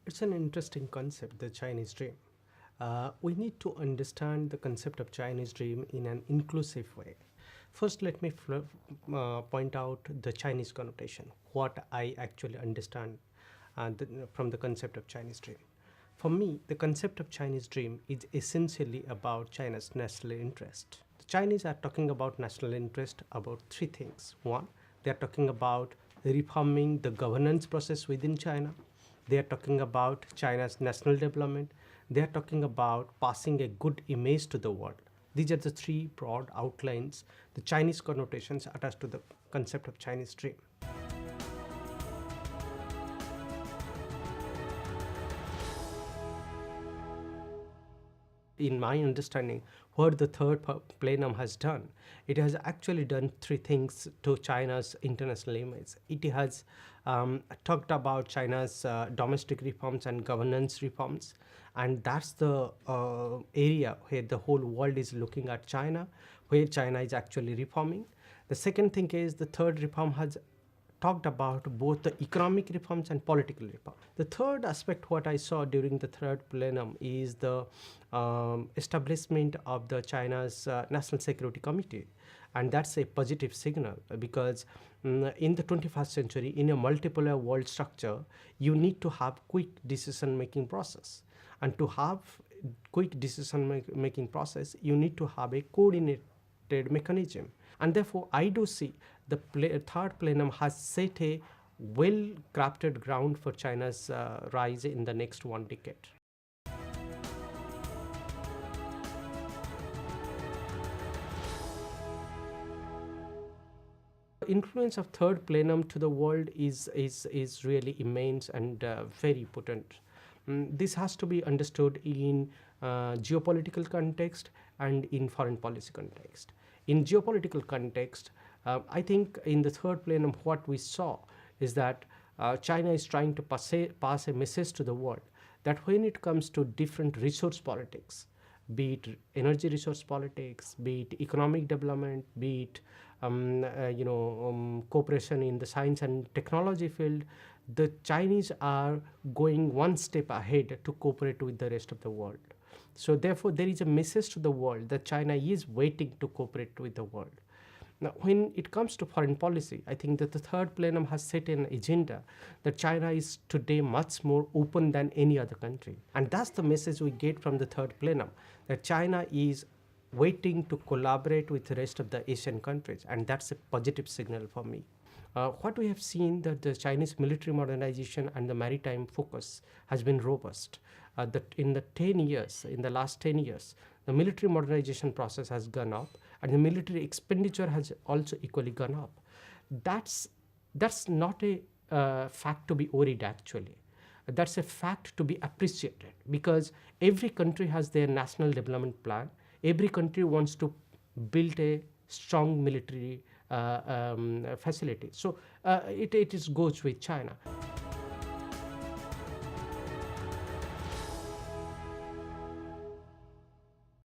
It's an interesting concept, the Chinese dream. We need to understand the concept of Chinese dream in an inclusive way. First, let me point out the Chinese connotation, what I actually understand from the concept of Chinese dream. For me, the concept of Chinese dream is essentially about China's national interest. The Chinese are talking about national interest about three things. One, they are talking about reforming the governance process within China. They are talking about China's national development. They are talking about passing a good image to the world. These are the three broad outlines, the Chinese connotations attached to the concept of Chinese dream. In my understanding, what the third plenum has done, it has actually done three things to China's international image. It has talked about China's domestic reforms and governance reforms, and that's the area where the whole world is looking at China, where China is actually reforming. The second thing is the third reform has talked about both the economic reforms and political reform. The third aspect what I saw during the third plenum is the establishment of the China's National Security Committee, and that's a positive signal because in the 21st century, in a multipolar world structure, you need to have quick decision making process, and to have quick decision making process, you need to have a coordinated mechanism. And therefore, I do see the third plenum has set a well crafted ground for China's rise in the next one decade. Influence of third plenum to the world is really immense and very potent. This has to be understood in geopolitical context and in foreign policy context. In geopolitical context, I think in the third plenum what we saw is that China is trying to pass a message to the world that when it comes to different resource politics, be it energy resource politics, be it economic development, be it cooperation in the science and technology field, the Chinese are going one step ahead to cooperate with the rest of the world. So therefore, there is a message to the world that China is waiting to cooperate with the world. Now, when it comes to foreign policy, I think that the third plenum has set an agenda that China is today much more open than any other country. And that's the message we get from the third plenum, that China is waiting to collaborate with the rest of the Asian countries. And that's a positive signal for me. What we have seen that the Chinese military modernization and the maritime focus has been robust. That in the last 10 years, the military modernization process has gone up, and the military expenditure has also equally gone up. That's not a fact to be worried actually. That's a fact to be appreciated because every country has their national development plan. Every country wants to build a strong military facility. So it goes with China.